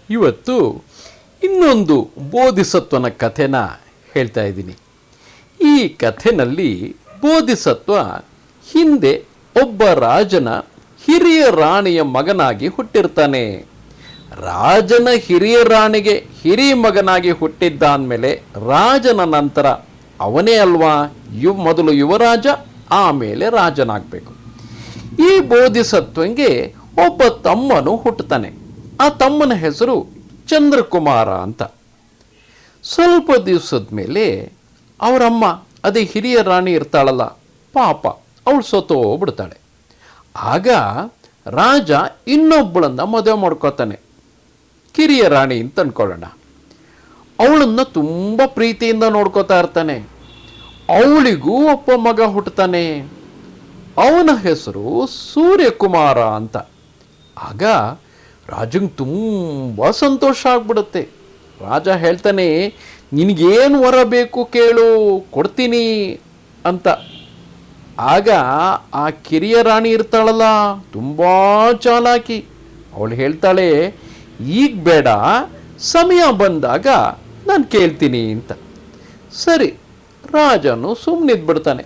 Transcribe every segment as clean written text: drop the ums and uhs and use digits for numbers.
ಇವತ್ತು ಇನ್ನೊಂದು ಬೋಧಿಸತ್ವನ ಕಥೆನ ಹೇಳ್ತಾ ಇದ್ದೀನಿ. ಈ ಕಥೆನಲ್ಲಿ ಬೋಧಿಸತ್ವ ಹಿಂದೆ ಒಬ್ಬ ರಾಜನ ಹಿರಿಯ ರಾಣಿಯ ಮಗನಾಗಿ ಹುಟ್ಟಿರ್ತಾನೆ. ರಾಜನ ಹಿರಿಯ ರಾಣಿಗೆ ಹಿರಿಯ ಮಗನಾಗಿ ಹುಟ್ಟಿದ್ದ ಅಂದಮೇಲೆ ರಾಜನ ನಂತರ ಅವನೇ ಅಲ್ವಾ ಮೊದಲು ಯುವರಾಜ, ಆಮೇಲೆ ರಾಜನಾಗಬೇಕು. ಈ ಬೋಧಿಸತ್ವಂಗೆ ಒಬ್ಬ ತಮ್ಮನು ಹುಟ್ಟುತ್ತಾನೆ. ಆ ತಮ್ಮನ ಹೆಸರು ಚಂದ್ರಕುಮಾರ ಅಂತ. ಸ್ವಲ್ಪ ದಿವಸದ ಮೇಲೆ ಅವರಮ್ಮ, ಅದೇ ಹಿರಿಯ ರಾಣಿ ಇರ್ತಾಳಲ್ಲ, ಪಾಪ ಅವಳು ಸತ್ತೋಗ್ಬಿಡ್ತಾಳೆ. ಆಗ ರಾಜ ಇನ್ನೊಬ್ಬಳನ್ನ ಮದುವೆ ಮಾಡ್ಕೋತಾನೆ, ಕಿರಿಯ ರಾಣಿ ಅಂತ ಅಂದ್ಕೊಳ್ಳೋಣ. ಅವಳನ್ನು ತುಂಬ ಪ್ರೀತಿಯಿಂದ ನೋಡ್ಕೋತಾ ಇರ್ತಾನೆ. ಅವಳಿಗೂ ಒಬ್ಬ ಮಗ ಹುಟ್ಟುತ್ತಾನೆ. ಅವನ ಹೆಸರು ಸೂರ್ಯಕುಮಾರ ಅಂತ. ಆಗ ರಾಜಂಗೆ ತುಂಬ ಸಂತೋಷ ಆಗ್ಬಿಡುತ್ತೆ. ರಾಜ ಹೇಳ್ತಾನೆ, ನಿನಗೇನು ವರ ಬೇಕು ಕೇಳು, ಕೊಡ್ತೀನಿ ಅಂತ. ಆಗ ಆ ಕಿರಿಯ ರಾಣಿ ಇರ್ತಾಳಲ್ಲ, ತುಂಬ ಚಾಲಾಕಿ. ಅವಳು ಹೇಳ್ತಾಳೆ, ಈಗ ಬೇಡ, ಸಮಯ ಬಂದಾಗ ನಾನು ಕೇಳ್ತೀನಿ ಅಂತ. ಸರಿ, ರಾಜನು ಸುಮ್ಮನಿದ್ಬಿಡ್ತಾನೆ.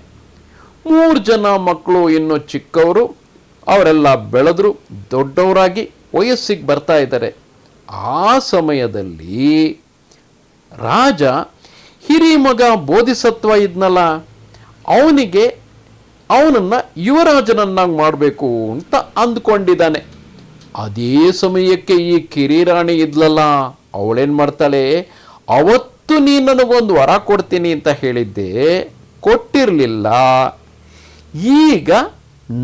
3 ಜನ ಮಕ್ಕಳು ಇನ್ನೂ ಚಿಕ್ಕವರು, ಅವರೆಲ್ಲ ಬೆಳೆದ್ರು ದೊಡ್ಡವರಾಗಿ ವಯಸ್ಸಿಗೆ ಬರ್ತಾ ಇದ್ದಾರೆ. ಆ ಸಮಯದಲ್ಲಿ ರಾಜ ಹಿರಿಯ ಮಗ ಬೋಧಿಸತ್ವ ಇದ್ನಲ್ಲ, ಅವನನ್ನು ಯುವರಾಜನನ್ನಾಗಿ ಮಾಡಬೇಕು ಅಂತ ಅಂದ್ಕೊಂಡಿದ್ದಾನೆ. ಅದೇ ಸಮಯಕ್ಕೆ ಈ ಕಿರಿರಾಣಿ ಇದ್ಲಲ್ಲ, ಅವಳೇನು ಮಾಡ್ತಾಳೆ, ಅವತ್ತು ನೀನು ನನಗೊಂದು ವರ ಕೊಡ್ತೀನಿ ಅಂತ ಹೇಳಿದ್ದೆ, ಕೊಟ್ಟಿರಲಿಲ್ಲ. ಈಗ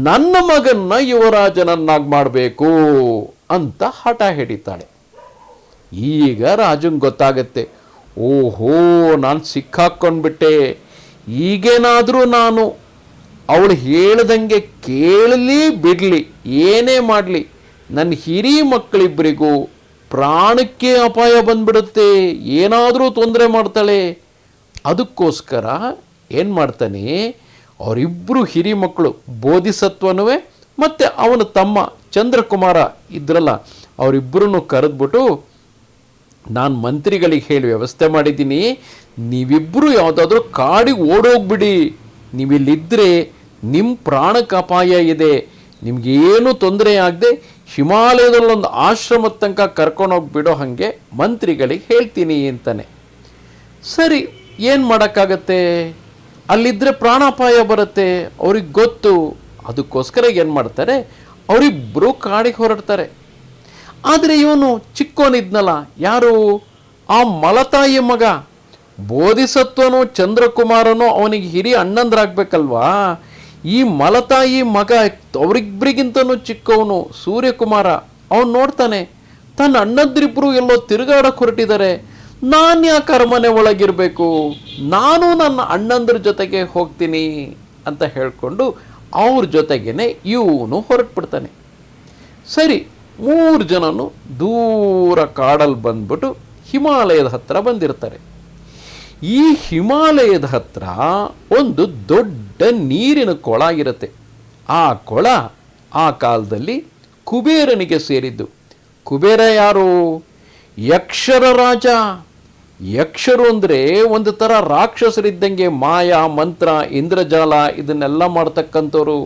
ನನ್ನ ಮಗನ್ನ ಯುವರಾಜನನ್ನಾಗಿ ಮಾಡಬೇಕು ಅಂತ ಹಠ ಹಿಡಿತಾಳೆ. ಈಗ ರಾಜಂಗೆ ಗೊತ್ತಾಗತ್ತೆ, ಓಹೋ ನಾನು ಸಿಕ್ಕಾಕ್ಕೊಂಡ್ಬಿಟ್ಟೆ. ಈಗೇನಾದರೂ ನಾನು ಅವಳು ಹೇಳ್ದಂಗೆ ಕೇಳಲಿ ಬಿಡಲಿ, ಏನೇ ಮಾಡಲಿ, ನನ್ನ ಹಿರಿಯ ಮಕ್ಕಳಿಬ್ಬರಿಗೂ ಪ್ರಾಣಕ್ಕೆ ಅಪಾಯ ಬಂದ್ಬಿಡುತ್ತೆ, ಏನಾದರೂ ತೊಂದರೆ ಮಾಡ್ತಾಳೆ. ಅದಕ್ಕೋಸ್ಕರ ಏನು ಮಾಡ್ತಾನೆ, ಅವರಿಬ್ಬರು ಹಿರಿಯ ಮಕ್ಕಳು ಬೋಧಿಸತ್ವನೂ ಮತ್ತು ಅವನ ತಮ್ಮ ಚಂದ್ರಕುಮಾರ ಇದ್ರಲ್ಲ, ಅವರಿಬ್ಬರನ್ನು ಕರೆದ್ಬಿಟ್ಟು, ನಾನು ಮಂತ್ರಿಗಳಿಗೆ ಹೇಳಿ ವ್ಯವಸ್ಥೆ ಮಾಡಿದ್ದೀನಿ, ನೀವಿಬ್ಬರು ಯಾವುದಾದ್ರೂ ಕಾಡಿಗೆ ಓಡೋಗ್ಬಿಡಿ, ನೀವಿಲ್ಲಿದ್ದರೆ ನಿಮ್ಮ ಪ್ರಾಣಕ್ಕೆ ಅಪಾಯ ಇದೆ, ನಿಮಗೇನು ತೊಂದರೆ ಆಗದೆ ಹಿಮಾಲಯದಲ್ಲೊಂದು ಆಶ್ರಮದ ತನಕ ಕರ್ಕೊಂಡೋಗ್ಬಿಡೋ ಹಾಗೆ ಮಂತ್ರಿಗಳಿಗೆ ಹೇಳ್ತೀನಿ ಅಂತಾನೆ. ಸರಿ, ಏನು ಮಾಡೋಕ್ಕಾಗತ್ತೆ, ಅಲ್ಲಿದ್ದರೆ ಪ್ರಾಣಾಪಾಯ ಬರುತ್ತೆ, ಅವ್ರಿಗೆ ಗೊತ್ತು. ಅದಕ್ಕೋಸ್ಕರ ಏನು ಮಾಡ್ತಾರೆ, ಅವರಿಬ್ಬರು ಕಾಡಿಗೆ ಹೊರಡ್ತಾರೆ. ಆದರೆ ಇವನು ಚಿಕ್ಕೋನಿದ್ನಲ್ಲ, ಯಾರು, ಆ ಮಲತಾಯಿ ಮಗ ಬೋಧಿಸತ್ವನೋ ಚಂದ್ರಕುಮಾರನೋ ಅವನಿಗೆ ಹಿರಿಯ ಅಣ್ಣಂದ್ರಾಗಬೇಕಲ್ವಾ. ಈ ಮಲತಾಯಿ ಮಗ ಅವರಿಬ್ಬರಿಗಿಂತನೂ ಚಿಕ್ಕವನು ಸೂರ್ಯಕುಮಾರ. ಅವನು ನೋಡ್ತಾನೆ, ತನ್ನ ಅಣ್ಣಂದ್ರಿಬ್ಬರು ಎಲ್ಲೋ ತಿರುಗಾಡಕ್ಕೆ ಹೊರಟಿದ್ದಾರೆ, ನಾನು ಯಾಕೆ ಅರಮನೆ ಒಳಗಿರಬೇಕು, ನಾನು ನನ್ನ ಅಣ್ಣಂದ್ರ ಜೊತೆಗೆ ಹೋಗ್ತೀನಿ ಅಂತ ಹೇಳಿಕೊಂಡು ಅವ್ರ ಜೊತೆಗೇನೆ ಇವನು ಹೊರಟ್ಬಿಡ್ತಾನೆ. ಸರಿ, 3 ಜನನು ದೂರ ಕಾಡಲ್ಲಿ ಬಂದ್ಬಿಟ್ಟು ಹಿಮಾಲಯದ ಹತ್ರ ಬಂದಿರ್ತಾರೆ. ಈ ಹಿಮಾಲಯದ ಹತ್ರ ಒಂದು ದೊಡ್ಡ ನೀರಿನ ಕೊಳ ಇರುತ್ತೆ. ಆ ಕೊಳ ಆ ಕಾಲದಲ್ಲಿ ಕುಬೇರನಿಗೆ ಸೇರಿದ್ದು. ಕುಬೇರ ಯಾರು, ಯಕ್ಷರ ರಾಜ. ಯಕ್ಷರು ಅಂದರೆ ಒಂದು ಥರ ರಾಕ್ಷಸರಿದ್ದಂಗೆ, ಮಾಯ ಮಂತ್ರ ಇಂದ್ರಜಾಲ ಇದನ್ನೆಲ್ಲ ಮಾಡ್ತಕ್ಕಂಥವ್ರು.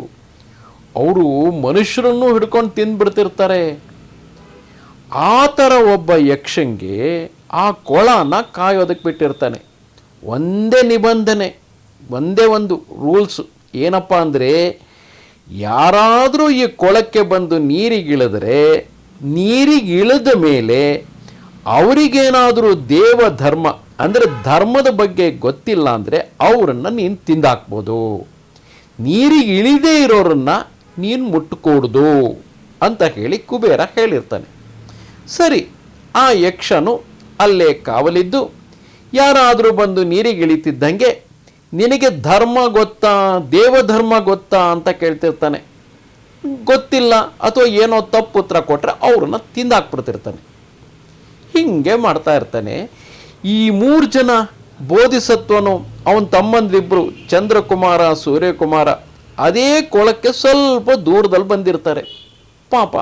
ಅವರು ಮನುಷ್ಯರನ್ನು ಹಿಡ್ಕೊಂಡು ತಿಂದ್ಬಿಡ್ತಿರ್ತಾರೆ. ಆ ಥರ ಒಬ್ಬ ಯಕ್ಷಂಗೆ ಆ ಕೊಳನ ಕಾಯೋದಕ್ಕೆ ಬಿಟ್ಟಿರ್ತಾನೆ. ಒಂದೇ ನಿಬಂಧನೆ, ಒಂದೇ ಒಂದು ರೂಲ್ಸು, ಏನಪ್ಪ ಅಂದರೆ, ಯಾರಾದರೂ ಈ ಕೊಳಕ್ಕೆ ಬಂದು ನೀರಿಗಿಳಿದ್ರೆ, ನೀರಿಗಿಳಿದ ಮೇಲೆ ಅವರಿಗೇನಾದರೂ ದೇವಧರ್ಮ ಅಂದರೆ ಧರ್ಮದ ಬಗ್ಗೆ ಗೊತ್ತಿಲ್ಲ ಅಂದರೆ ಅವರನ್ನು ನೀನು ತಿಂದಾಕ್ಬೋದು, ನೀರಿಗೆ ಇಳಿದೇ ಇರೋರನ್ನು ನೀನು ಮುಟ್ಟಕೂಡ್ದು ಅಂತ ಹೇಳಿ ಕುಬೇರ ಹೇಳಿರ್ತಾನೆ. ಸರಿ, ಆ ಯಕ್ಷನು ಅಲ್ಲೇ ಕಾವಲಿದ್ದು ಯಾರಾದರೂ ಬಂದು ನೀರಿಗೆ ಇಳಿತಿದ್ದಂಗೆ, ನಿನಗೆ ಧರ್ಮ ಗೊತ್ತಾ, ದೇವಧರ್ಮ ಗೊತ್ತಾ ಅಂತ ಕೇಳ್ತಿರ್ತಾನೆ. ಗೊತ್ತಿಲ್ಲ ಅಥವಾ ಏನೋ ತಪ್ಪು ಉತ್ತರ ಕೊಟ್ಟರೆ ಅವ್ರನ್ನ ತಿಂದಾಕ್ಬಿಡ್ತಿರ್ತಾನೆ. ಹೀಗೆ ಮಾಡ್ತಾ ಇರ್ತಾನೆ. ಈ 3 ಜನ ಬೋಧಿಸತ್ವನು ಅವನ ತಮ್ಮಂದಿಬ್ಬರು ಚಂದ್ರಕುಮಾರ ಸೂರ್ಯಕುಮಾರ ಅದೇ ಕೊಳಕ್ಕೆ ಸ್ವಲ್ಪ ದೂರದಲ್ಲಿ ಬಂದಿರ್ತಾರೆ. ಪಾಪ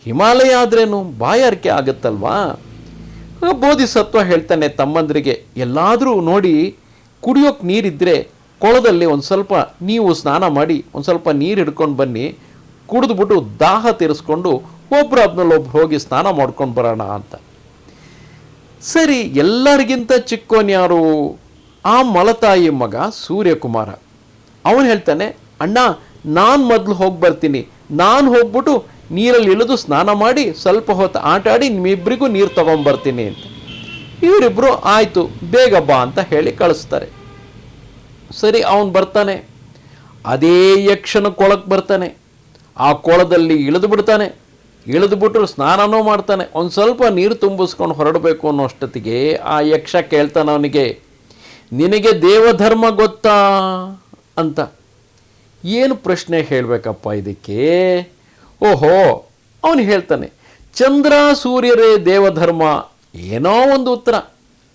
ಹಿಮಾಲಯ ಆದ್ರೇನು ಬಾಯಾರಿಕೆ ಆಗುತ್ತಲ್ವಾ. ಬೋಧಿಸತ್ವ ಹೇಳ್ತಾನೆ ತಮ್ಮಂದ್ರಿಗೆ, ಎಲ್ಲಾದರೂ ನೋಡಿ ಕುಡಿಯೋಕೆ ನೀರಿದ್ದರೆ ಕೊಳದಲ್ಲಿ ಒಂದು ಸ್ವಲ್ಪ ನೀವು ಸ್ನಾನ ಮಾಡಿ ಒಂದು ಸ್ವಲ್ಪ ನೀರು ಹಿಡ್ಕೊಂಡು ಬನ್ನಿ, ಕುಡಿದ್ಬಿಟ್ಟು ದಾಹ ತೀರಿಸ್ಕೊಂಡು ಒಬ್ರು ಅದ್ನಲ್ಲಿ ಒಬ್ರು ಹೋಗಿ ಸ್ನಾನ ಮಾಡ್ಕೊಂಡು ಬರೋಣ ಅಂತ. ಸರಿ, ಎಲ್ಲರಿಗಿಂತ ಚಿಕ್ಕೋನ್ಯಾರು? ಆ ಮಲತಾಯಿ ಮಗ ಸೂರ್ಯಕುಮಾರ. ಅವನು ಹೇಳ್ತಾನೆ, ಅಣ್ಣ ನಾನು ಮೊದಲು ಹೋಗಿ ಬರ್ತೀನಿ, ನಾನು ಹೋಗ್ಬಿಟ್ಟು ನೀರಲ್ಲಿ ಇಳಿದು ಸ್ನಾನ ಮಾಡಿ ಸ್ವಲ್ಪ ಹೊತ್ತು ಆಟ ಆಡಿ ನಿಮ್ಮಿಬ್ಬರಿಗೂ ನೀರು ತೊಗೊಂಬರ್ತೀನಿ ಅಂತ. ಇವರಿಬ್ಬರು ಆಯಿತು ಬೇಗ ಬಾ ಅಂತ ಹೇಳಿ ಕಳಿಸ್ತಾರೆ. ಸರಿ, ಅವನು ಬರ್ತಾನೆ, ಅದೇ ಯಕ್ಷನ ಕೊಳಕ್ಕೆ ಬರ್ತಾನೆ. ಆ ಕೊಳದಲ್ಲಿ ಇಳಿದು ಬಿಡ್ತಾನೆ. ಇಳಿದುಬಿಟ್ರು ಸ್ನಾನನೂ ಮಾಡ್ತಾನೆ. ಒಂದು ಸ್ವಲ್ಪ ನೀರು ತುಂಬಿಸ್ಕೊಂಡು ಹೊರಡಬೇಕು ಅನ್ನೋಷ್ಟೊತ್ತಿಗೆ ಆ ಯಕ್ಷ ಕೇಳ್ತಾನೆ ಅವನಿಗೆ, ನಿನಗೆ ದೇವಧರ್ಮ ಗೊತ್ತಾ ಅಂತ. ಏನು ಪ್ರಶ್ನೆ ಹೇಳಬೇಕಪ್ಪ ಇದಕ್ಕೆ? ಓಹೋ, ಅವನು ಹೇಳ್ತಾನೆ, ಚಂದ್ರ ಸೂರ್ಯರೇ ದೇವಧರ್ಮ. ಏನೋ ಒಂದು ಉತ್ತರ,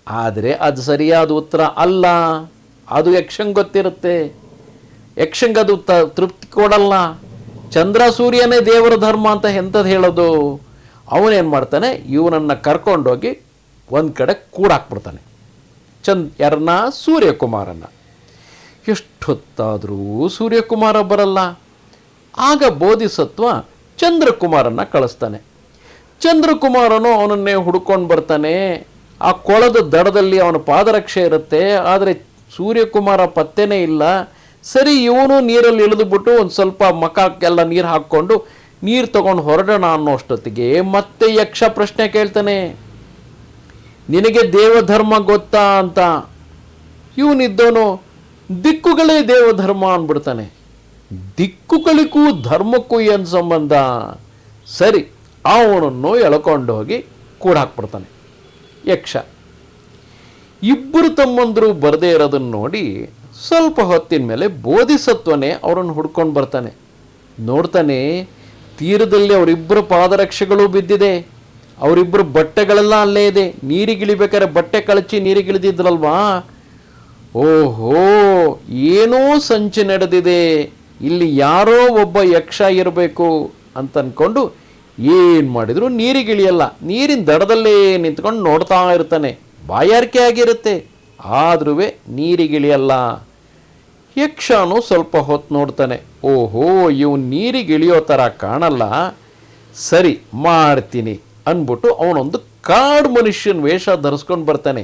ಆದರೆ ಅದು ಸರಿಯಾದ ಉತ್ತರ ಅಲ್ಲ. ಅದು ಯಕ್ಷಂಗೆ ಗೊತ್ತಿರುತ್ತೆ. ಯಕ್ಷಂಗೆ ಅದು ತೃಪ್ತಿ ಕೊಡಲ್ಲ. ಚಂದ್ರ ಸೂರ್ಯನೇ ದೇವರ ಧರ್ಮ ಅಂತ ಎಂಥದ್ದು ಹೇಳೋದು? ಅವನೇನು ಮಾಡ್ತಾನೆ, ಇವನನ್ನು ಕರ್ಕೊಂಡೋಗಿ ಒಂದು ಕಡೆ ಕೂಡಾಕ್ಬಿಡ್ತಾನೆ. ಯಾರನ್ನ? ಸೂರ್ಯಕುಮಾರನ್ನ. ಎಷ್ಟೊತ್ತಾದರೂ ಸೂರ್ಯಕುಮಾರ ಬರಲ್ಲ. ಆಗ ಬೋಧಿಸತ್ವ ಚಂದ್ರಕುಮಾರನ್ನ ಕಳಿಸ್ತಾನೆ. ಚಂದ್ರಕುಮಾರನು ಅವನನ್ನೇ ಹುಡ್ಕೊಂಡು ಬರ್ತಾನೆ. ಆ ಕೊಳದ ದಡದಲ್ಲಿ ಅವನ ಪಾದರಕ್ಷೆ ಇರುತ್ತೆ, ಆದರೆ ಸೂರ್ಯಕುಮಾರ ಪತ್ತೆನೇ ಇಲ್ಲ. ಸರಿ, ಇವನು ನೀರಲ್ಲಿ ಇಳಿದುಬಿಟ್ಟು ಒಂದು ಸ್ವಲ್ಪ ಮಖಕ್ಕೆಲ್ಲ ನೀರು ಹಾಕ್ಕೊಂಡು ನೀರು ತಗೊಂಡು ಹೊರಡೋಣ ಅನ್ನೋಷ್ಟೊತ್ತಿಗೆ ಮತ್ತೆ ಯಕ್ಷ ಪ್ರಶ್ನೆ ಕೇಳ್ತಾನೆ, ನಿನಗೆ ದೇವಧರ್ಮ ಗೊತ್ತಾ ಅಂತ. ಇವನಿದ್ದವನು ದಿಕ್ಕುಗಳೇ ದೇವಧರ್ಮ ಅಂದ್ಬಿಡ್ತಾನೆ. ದಿಕ್ಕುಗಳಿಗೂ ಧರ್ಮಕ್ಕೂ ಏನು ಸಂಬಂಧ? ಸರಿ, ಅವನನ್ನು ಎಳ್ಕೊಂಡು ಹೋಗಿ ಕೂಡಾಕ್ಬಿಡ್ತಾನೆ ಯಕ್ಷ. ಇಬ್ಬರು ತಮ್ಮಂದರು ಬರದೇ ಇರೋದನ್ನು ನೋಡಿ ಸ್ವಲ್ಪ ಹೊತ್ತಿನ ಮೇಲೆ ಬೋಧಿಸತ್ವನೇ ಅವರನ್ನು ಹುಡ್ಕೊಂಡು ಬರ್ತಾನೆ. ನೋಡ್ತಾನೆ, ತೀರದಲ್ಲಿ ಅವರಿಬ್ಬರು ಪಾದರಕ್ಷೆಗಳು ಬಿದ್ದಿದೆ, ಅವರಿಬ್ಬರು ಬಟ್ಟೆಗಳೆಲ್ಲ ಅಲ್ಲೇ ಇದೆ. ನೀರಿಗಿಳಿಬೇಕಾದ್ರೆ ಬಟ್ಟೆ ಕಳಚಿ ನೀರಿಗಿಳಿದಿದ್ರಲ್ವಾ. ಓಹೋ, ಏನೋ ಸಂಚು ನಡೆದಿದೆ, ಇಲ್ಲಿ ಯಾರೋ ಒಬ್ಬ ಯಕ್ಷ ಇರಬೇಕು ಅಂತ ಅಂದ್ಕೊಂಡು ಏನು ಮಾಡಿದ್ರು ನೀರಿಗಿಳಿಯಲ್ಲ. ನೀರಿನ ದಡದಲ್ಲೇ ನಿಂತ್ಕೊಂಡು ನೋಡ್ತಾ ಇರ್ತಾನೆ. ಬಾಯಾರಿಕೆ ಆಗಿರುತ್ತೆ, ಆದ್ರೂ ನೀರಿಗಿಳಿಯಲ್ಲ. ಯಕ್ಷನು ಸ್ವಲ್ಪ ಹೊತ್ತು ನೋಡ್ತಾನೆ. ಓಹೋ, ಇವು ನೀರಿಗಿಳಿಯೋ ಥರ ಕಾಣಲ್ಲ, ಸರಿ ಮಾಡ್ತೀನಿ ಅಂದ್ಬಿಟ್ಟು ಅವನೊಂದು ಕಾಡು ಮನುಷ್ಯನ ವೇಷ ಧರಿಸ್ಕೊಂಡು ಬರ್ತಾನೆ.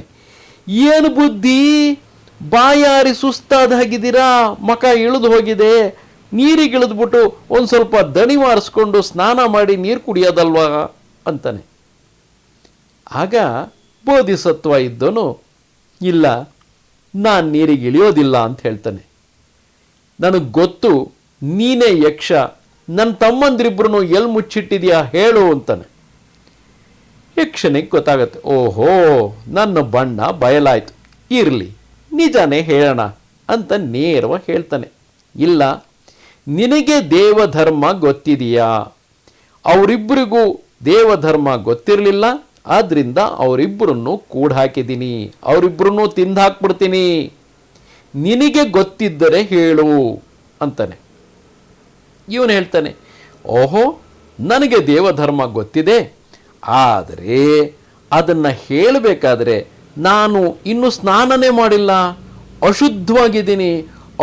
ಏನು ಬುದ್ಧಿ, ಬಾಯಾರಿ ಸುಸ್ತಾದ ಹಾಗಿದ್ದೀರಾ, ಮಖ ಇಳಿದು ಹೋಗಿದೆ, ನೀರಿಗಿಳಿದ್ಬಿಟ್ಟು ಒಂದು ಸ್ವಲ್ಪ ದಣಿ ಮಾರಿಸ್ಕೊಂಡು ಸ್ನಾನ ಮಾಡಿ ನೀರು ಕುಡಿಯೋದಲ್ವಾ ಅಂತಾನೆ. ಆಗ ಬೋಧಿಸತ್ವ ಇದ್ದವನು, ಇಲ್ಲ, ನಾನು ನೀರಿಗೆ ಇಳಿಯೋದಿಲ್ಲ ಅಂತ ಹೇಳ್ತಾನೆ. ನನಗೆ ಗೊತ್ತು ನೀನೇ ಯಕ್ಷ, ನನ್ನ ತಮ್ಮಂದ್ರಿಬ್ರು ಎಲ್ಲಿ ಮುಚ್ಚಿಟ್ಟಿದ್ಯಾ ಹೇಳು ಅಂತಾನೆ. ಯಕ್ಷನಿಗೆ ಗೊತ್ತಾಗತ್ತೆ, ಓಹೋ ನನ್ನ ಬಣ್ಣ ಬಯಲಾಯಿತು, ಇರಲಿ ನಿಜಾನೇ ಹೇಳೋಣ ಅಂತ ನೇರವಾಗಿ ಹೇಳ್ತಾನೆ. ಇಲ್ಲ, ನಿನಗೆ ದೇವಧರ್ಮ ಗೊತ್ತಿದೆಯಾ? ಅವರಿಬ್ಬರಿಗೂ ದೇವಧರ್ಮ ಗೊತ್ತಿರಲಿಲ್ಲ, ಆದ್ದರಿಂದ ಅವರಿಬ್ಬರನ್ನು ಕೂಡ ಹಾಕಿದ್ದೀನಿ, ಅವರಿಬ್ಬರನ್ನು ತಿಂದು ಹಾಕ್ಬಿಡ್ತೀನಿ, ನಿನಗೆ ಗೊತ್ತಿದ್ದರೆ ಹೇಳು ಅಂತಾನೆ. ಇವನು ಹೇಳ್ತಾನೆ, ಓಹೋ ನನಗೆ ದೇವಧರ್ಮ ಗೊತ್ತಿದೆ, ಆದರೆ ಅದನ್ನು ಹೇಳಬೇಕಾದ್ರೆ ನಾನು ಇನ್ನೂ ಸ್ನಾನನೇ ಮಾಡಿಲ್ಲ, ಅಶುದ್ಧವಾಗಿದ್ದೀನಿ.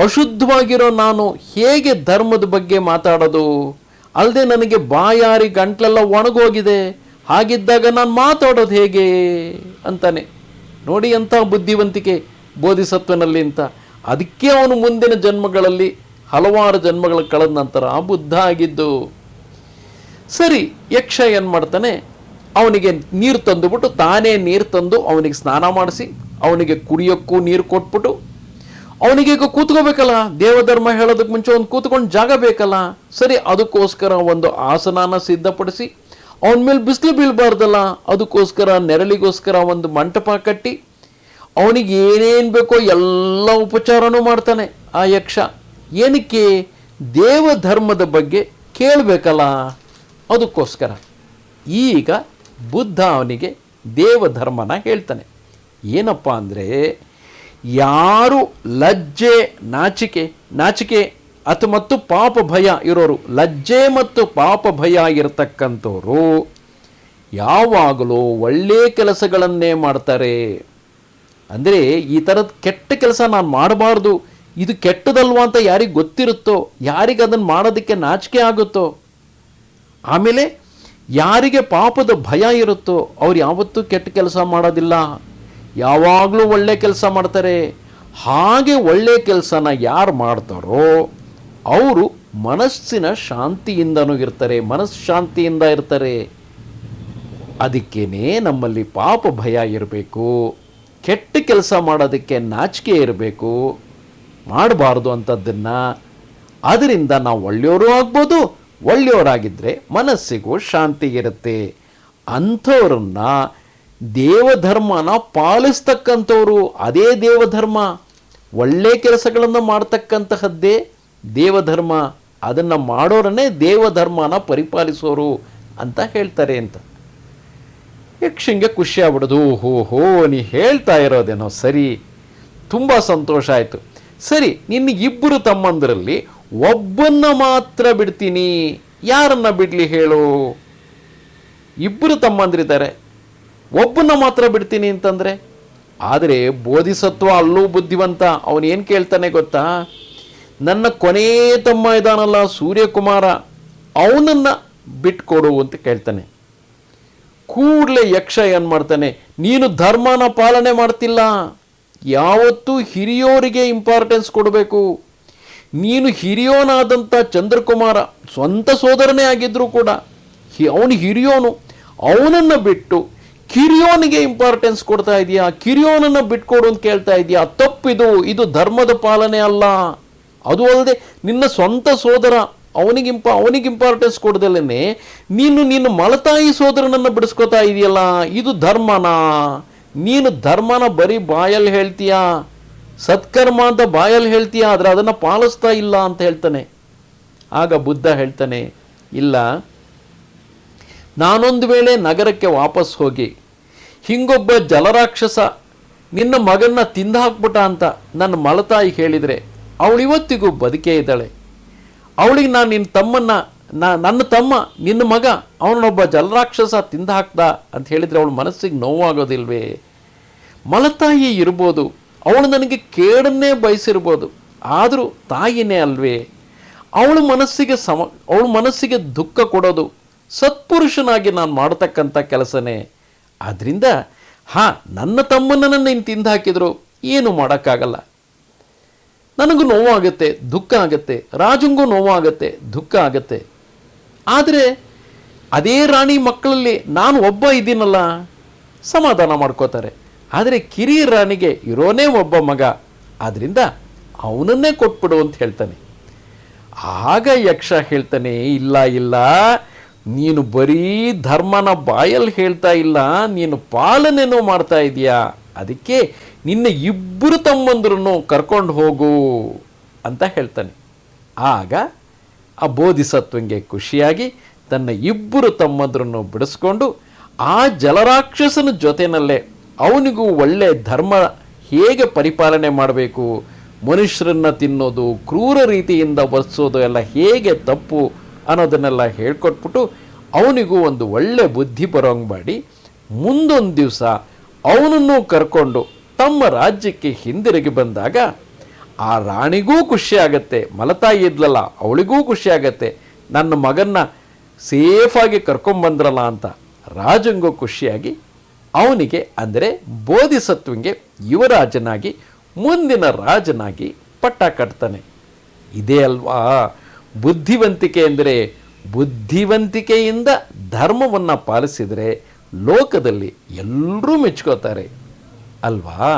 ಅಶುದ್ಧವಾಗಿರೋ ನಾನು ಹೇಗೆ ಧರ್ಮದ ಬಗ್ಗೆ ಮಾತಾಡೋದು? ಅಲ್ಲದೆ ನನಗೆ ಬಾಯಾರಿ ಗಂಟ್ಲೆಲ್ಲ ಒಣಗೋಗಿದೆ, ಹಾಗಿದ್ದಾಗ ನಾನು ಮಾತಾಡೋದು ಹೇಗೆ ಅಂತಾನೆ. ನೋಡಿ ಎಂಥ ಬುದ್ಧಿವಂತಿಕೆ ಬೋಧಿಸತ್ವನಲ್ಲಿ ಅಂತ. ಅದಕ್ಕೆ ಅವನು ಮುಂದಿನ ಜನ್ಮಗಳಲ್ಲಿ ಹಲವಾರು ಜನ್ಮಗಳ ಕಳೆದ ನಂತರ ಬುದ್ಧ ಆಗಿದ್ದು. ಸರಿ, ಯಕ್ಷ ಏನು ಮಾಡ್ತಾನೆ, ಅವನಿಗೆ ನೀರು ತಂದುಬಿಟ್ಟು ತಾನೇ ನೀರು ತಂದು ಅವನಿಗೆ ಸ್ನಾನ ಮಾಡಿಸಿ ಅವನಿಗೆ ಕುಡಿಯೋಕ್ಕೂ ನೀರು ಕೊಟ್ಬಿಟ್ಟು ಅವನಿಗೆ ಈಗ ಕೂತ್ಕೋಬೇಕಲ್ಲ, ದೇವಧರ್ಮ ಹೇಳೋದಕ್ಕೆ ಮುಂಚೆ ಒಂದು ಕೂತ್ಕೊಂಡು ಜಾಗ ಬೇಕಲ್ಲ. ಸರಿ, ಅದಕ್ಕೋಸ್ಕರ ಒಂದು ಆಸನಾನ ಸಿದ್ಧಪಡಿಸಿ ಅವನ ಮೇಲೆ ಬಿಸಿಲು ಬೀಳಬಾರ್ದಲ್ಲ, ಅದಕ್ಕೋಸ್ಕರ ನೆರಳಿಗೋಸ್ಕರ ಒಂದು ಮಂಟಪ ಕಟ್ಟಿ ಅವನಿಗೆ ಏನೇನು ಬೇಕೋ ಎಲ್ಲ ಉಪಚಾರನೂ ಮಾಡ್ತಾನೆ ಆ ಯಕ್ಷ. ಏನಕ್ಕೆ? ದೇವಧರ್ಮದ ಬಗ್ಗೆ ಕೇಳಬೇಕಲ್ಲ, ಅದಕ್ಕೋಸ್ಕರ. ಈಗ ಬುದ್ಧ ಅವನಿಗೆ ದೇವಧರ್ಮನ ಹೇಳ್ತಾನೆ. ಏನಪ್ಪ ಅಂದರೆ, ಯಾರು ಲಜ್ಜೆ ನಾಚಿಕೆ ಮತ್ತು ಪಾಪ ಭಯ ಇರೋರು, ಲಜ್ಜೆ ಮತ್ತು ಪಾಪ ಭಯ ಇರತಕ್ಕಂಥವ್ರು ಯಾವಾಗಲೂ ಒಳ್ಳೆಯ ಕೆಲಸಗಳನ್ನೇ ಮಾಡ್ತಾರೆ. ಅಂದರೆ ಈ ಥರದ ಕೆಟ್ಟ ಕೆಲಸ ನಾನು ಮಾಡಬಾರ್ದು, ಇದು ಕೆಟ್ಟದಲ್ವಾ ಅಂತ ಯಾರಿಗೆ ಗೊತ್ತಿರುತ್ತೋ, ಯಾರಿಗೆ ಅದನ್ನು ಮಾಡೋದಕ್ಕೆ ನಾಚಿಕೆ ಆಗುತ್ತೋ, ಆಮೇಲೆ ಯಾರಿಗೆ ಪಾಪದ ಭಯ ಇರುತ್ತೋ ಅವ್ರು ಯಾವತ್ತೂ ಕೆಟ್ಟ ಕೆಲಸ ಮಾಡೋದಿಲ್ಲ, ಯಾವಾಗಲೂ ಒಳ್ಳೆ ಕೆಲಸ ಮಾಡ್ತಾರೆ. ಹಾಗೆ ಒಳ್ಳೆಯ ಕೆಲಸನ ಯಾರು ಮಾಡ್ತಾರೋ ಅವರು ಮನಸ್ಸಿನ ಶಾಂತಿಯಿಂದನೂ ಇರ್ತಾರೆ, ಮನಃಶಾಂತಿಯಿಂದ ಇರ್ತಾರೆ. ಅದಕ್ಕೇನೆ ನಮ್ಮಲ್ಲಿ ಪಾಪ ಭಯ ಇರಬೇಕು, ಕೆಟ್ಟ ಕೆಲಸ ಮಾಡೋದಕ್ಕೆ ನಾಚಿಕೆ ಇರಬೇಕು, ಮಾಡಬಾರ್ದು ಅಂಥದ್ದನ್ನು. ಅದರಿಂದ ನಾವು ಒಳ್ಳೆಯವರು ಆಗ್ಬೋದು, ಒಳ್ಳೆಯವರಾಗಿದ್ದರೆ ಮನಸ್ಸಿಗೂ ಶಾಂತಿ ಇರುತ್ತೆ. ಅಂಥವ್ರನ್ನ ದೇವಧರ್ಮನ ಪಾಲಿಸ್ತಕ್ಕಂಥವ್ರು, ಅದೇ ದೇವಧರ್ಮ. ಒಳ್ಳೆಯ ಕೆಲಸಗಳನ್ನು ಮಾಡ್ತಕ್ಕಂತಹದ್ದೇ ದೇವಧರ್ಮ. ಅದನ್ನು ಮಾಡೋರನ್ನೇ ದೇವಧರ್ಮನ ಪರಿಪಾಲಿಸೋರು ಅಂತ ಹೇಳ್ತಾರೆ ಅಂತ. ಯಕ್ಷಂಗೆ ಖುಷಿ ಆಗ್ಬಿಡೋದು. ಹೋ ನೀ ಹೇಳ್ತಾ ಇರೋದೇನೋ ಸರಿ, ತುಂಬ ಸಂತೋಷ ಆಯಿತು. ಸರಿ, ನಿನ್ನ ಇಬ್ಬರು ತಮ್ಮಂದರಲ್ಲಿ ಒಬ್ಬನ್ನ ಮಾತ್ರ ಬಿಡ್ತೀನಿ, ಯಾರನ್ನ ಬಿಡಲಿ ಹೇಳು? ಇಬ್ಬರು ತಮ್ಮಂದಿರಿದ್ದಾರೆ, ಒಬ್ಬನ್ನ ಮಾತ್ರ ಬಿಡ್ತೀನಿ ಅಂತಂದರೆ. ಆದರೆ ಬೋಧಿಸತ್ವ ಅಲ್ಲೂ ಬುದ್ಧಿವಂತ. ಅವನೇನು ಕೇಳ್ತಾನೆ ಗೊತ್ತಾ? ನನ್ನ ಕೊನೆಯ ತಮ್ಮ ಇದಾನಲ್ಲ ಸೂರ್ಯಕುಮಾರ, ಅವನನ್ನು ಬಿಟ್ಕೊಡು ಅಂತ ಕೇಳ್ತಾನೆ. ಕೂಡಲೇ ಯಕ್ಷ ಏನು ಮಾಡ್ತಾನೆ, ನೀನು ಧರ್ಮನ ಪಾಲನೆ ಮಾಡ್ತಿಲ್ಲ, ಯಾವತ್ತೂ ಹಿರಿಯೋರಿಗೆ ಇಂಪಾರ್ಟೆನ್ಸ್ ಕೊಡಬೇಕು. ನೀನು ಹಿರಿಯೋನಾದಂಥ ಚಂದ್ರಕುಮಾರ ಸ್ವಂತ ಸೋದರನೇ ಆಗಿದ್ದರೂ ಕೂಡ ಅವನು ಹಿರಿಯೋನು, ಅವನನ್ನು ಬಿಟ್ಟು ಕಿರಿಯೋನಿಗೆ ಇಂಪಾರ್ಟೆನ್ಸ್ ಕೊಡ್ತಾ ಇದೆಯಾ, ಕಿರಿಯೋನನ್ನು ಬಿಟ್ಕೊಡು ಅಂತ ಕೇಳ್ತಾ ಇದೆಯಾ? ತಪ್ಪಿದು, ಇದು ಧರ್ಮದ ಪಾಲನೆ ಅಲ್ಲ. ಅದು ಅಲ್ಲದೆ ನಿನ್ನ ಸ್ವಂತ ಸೋದರ ಅವನಿಗೆ ಇಂಪಾರ್ಟೆನ್ಸ್ ಕೊಡ್ದಲ್ಲೇ ನೀನು ಮಲತಾಯಿ ಸೋದರನನ್ನು ಬಿಡಿಸ್ಕೊತಾ ಇದೆಯಲ್ಲ, ಇದು ಧರ್ಮನಾ? ನೀನು ಧರ್ಮನ ಬರೀ ಬಾಯಲ್ಲಿ ಹೇಳ್ತೀಯಾ, ಸತ್ಕರ್ಮ ಅಂತ ಬಾಯಲ್ಲಿ ಹೇಳ್ತೀಯಾ, ಆದರೆ ಅದನ್ನು ಪಾಲಿಸ್ತಾ ಇಲ್ಲ ಅಂತ ಹೇಳ್ತಾನೆ. ಆಗ ಬುದ್ಧ ಹೇಳ್ತಾನೆ, ಇಲ್ಲ, ನಾನೊಂದು ವೇಳೆ ನಗರಕ್ಕೆ ವಾಪಸ್ ಹೋಗಿ ಹಿಂಗೊಬ್ಬ ಜಲರಾಕ್ಷಸ ನಿನ್ನ ಮಗನ್ನ ತಿಂದು ಹಾಕ್ಬಿಟ್ಟ ಅಂತ ನನ್ನ ಮಲತಾಯಿ ಹೇಳಿದರೆ ಅವಳು ಇವತ್ತಿಗೂ ಬದುಕೇ ಇದ್ದಾಳೆ. ಅವಳಿಗೆ ನಾನು ನನ್ನ ತಮ್ಮ ನಿನ್ನ ಮಗ ಅವನೊಬ್ಬ ಜಲರಾಕ್ಷಸ ತಿಂದು ಹಾಕ್ದ ಅಂತ ಹೇಳಿದರೆ ಅವಳ ಮನಸ್ಸಿಗೆ ನೋವಾಗೋದಿಲ್ವೇ? ಮಲತಾಯಿ ಇರ್ಬೋದು, ಅವಳು ನನಗೆ ಕೇಡನ್ನೇ ಬಯಸಿರ್ಬೋದು, ಆದರೂ ತಾಯಿನೇ ಅಲ್ವೇ? ಅವಳ ಮನಸ್ಸಿಗೆ ದುಃಖ ಕೊಡೋದು ಸತ್ಪುರುಷನಾಗಿ ನಾನು ಮಾಡತಕ್ಕಂಥ ಕೆಲಸನೇ. ಆದ್ದರಿಂದ ನನ್ನ ತಮ್ಮನನ್ನು ನೀನು ತಿಂದು ಹಾಕಿದ್ರು ಏನು ಮಾಡೋಕ್ಕಾಗಲ್ಲ. ನನಗೂ ನೋವಾಗುತ್ತೆ, ದುಃಖ ಆಗುತ್ತೆ, ರಾಜಂಗೂ ನೋವಾಗುತ್ತೆ, ದುಃಖ ಆಗುತ್ತೆ. ಆದರೆ ಅದೇ ರಾಣಿ ಮಕ್ಕಳಲ್ಲಿ ನಾನು ಒಬ್ಬ ಇದ್ದೀನಲ್ಲ, ಸಮಾಧಾನ ಮಾಡ್ಕೋತಾರೆ. ಆದರೆ ಕಿರಿಯ ರಾಣಿಗೆ ಇರೋನೇ ಒಬ್ಬ ಮಗ, ಆದ್ದರಿಂದ ಅವನನ್ನೇ ಕೊಟ್ಬಿಡು ಅಂತ ಹೇಳ್ತಾನೆ. ಆಗ ಯಕ್ಷ ಹೇಳ್ತಾನೆ, ಇಲ್ಲ, ನೀನು ಬರೀ ಧರ್ಮನ ಬಾಯಲ್ಲಿ ಹೇಳ್ತಾ ಇಲ್ಲ, ನೀನು ಪಾಲನೆನೂ ಮಾಡ್ತಾ ಇದೀಯಾ. ಅದಕ್ಕೆ ನಿನ್ನ ಇಬ್ಬರು ತಮ್ಮಂದ್ರನ್ನು ಕರ್ಕೊಂಡು ಹೋಗು ಅಂತ ಹೇಳ್ತಾನೆ. ಆಗ ಆ ಬೋಧಿಸತ್ವಂಗೆ ಖುಷಿಯಾಗಿ ತನ್ನ ಇಬ್ಬರು ತಮ್ಮಂದ್ರನ್ನು ಬಿಡಿಸ್ಕೊಂಡು ಆ ಜಲರಾಕ್ಷಸನ ಜೊತೆಯಲ್ಲೇ ಅವನಿಗೂ ಒಳ್ಳೆ ಧರ್ಮ ಹೇಗೆ ಪರಿಪಾಲನೆ ಮಾಡಬೇಕು, ಮನುಷ್ಯರನ್ನು ತಿನ್ನೋದು, ಕ್ರೂರ ರೀತಿಯಿಂದ ವರ್ತಿಸೋದು ಎಲ್ಲ ಹೇಗೆ ತಪ್ಪು ಅನ್ನೋದನ್ನೆಲ್ಲ ಹೇಳ್ಕೊಟ್ಬಿಟ್ಟು ಅವನಿಗೂ ಒಂದು ಒಳ್ಳೆ ಬುದ್ಧಿ ಬರೋಂಗೆ ಮಾಡಿ ಮುಂದೊಂದು ದಿವಸ ಅವನನ್ನು ಕರ್ಕೊಂಡು ತಮ್ಮ ರಾಜ್ಯಕ್ಕೆ ಹಿಂದಿರುಗಿ ಬಂದಾಗ ಆ ರಾಣಿಗೂ ಖುಷಿ ಆಗತ್ತೆ, ಮಲತಾಯಿ ಇದ್ಲಲ್ಲ ಅವಳಿಗೂ ಖುಷಿ ಆಗತ್ತೆ, ನನ್ನ ಮಗನ್ನ ಸೇಫಾಗಿ ಕರ್ಕೊಂಬಂದ್ರಲ್ಲ ಅಂತ. ರಾಜಂಗೂ ಖುಷಿಯಾಗಿ ಅವನಿಗೆ ಅಂದರೆ ಬೋಧಿಸತ್ವಂಗೆ ಯುವರಾಜನಾಗಿ ಮುಂದಿನ ರಾಜನಾಗಿ ಪಟ್ಟ ಕಟ್ತಾನೆ. ಇದೇ ಅಲ್ವಾ ಬುದ್ಧಿವಂತಿಕೆ ಅಂದರೆ? ಬುದ್ಧಿವಂತಿಕೆಯಿಂದ ಧರ್ಮವನ್ನು ಪಾಲಿಸಿದರೆ ಲೋಕದಲ್ಲಿ ಎಲ್ಲರೂ ಮೆಚ್ಕೋತಾರೆ ಅಲ್ವಾ?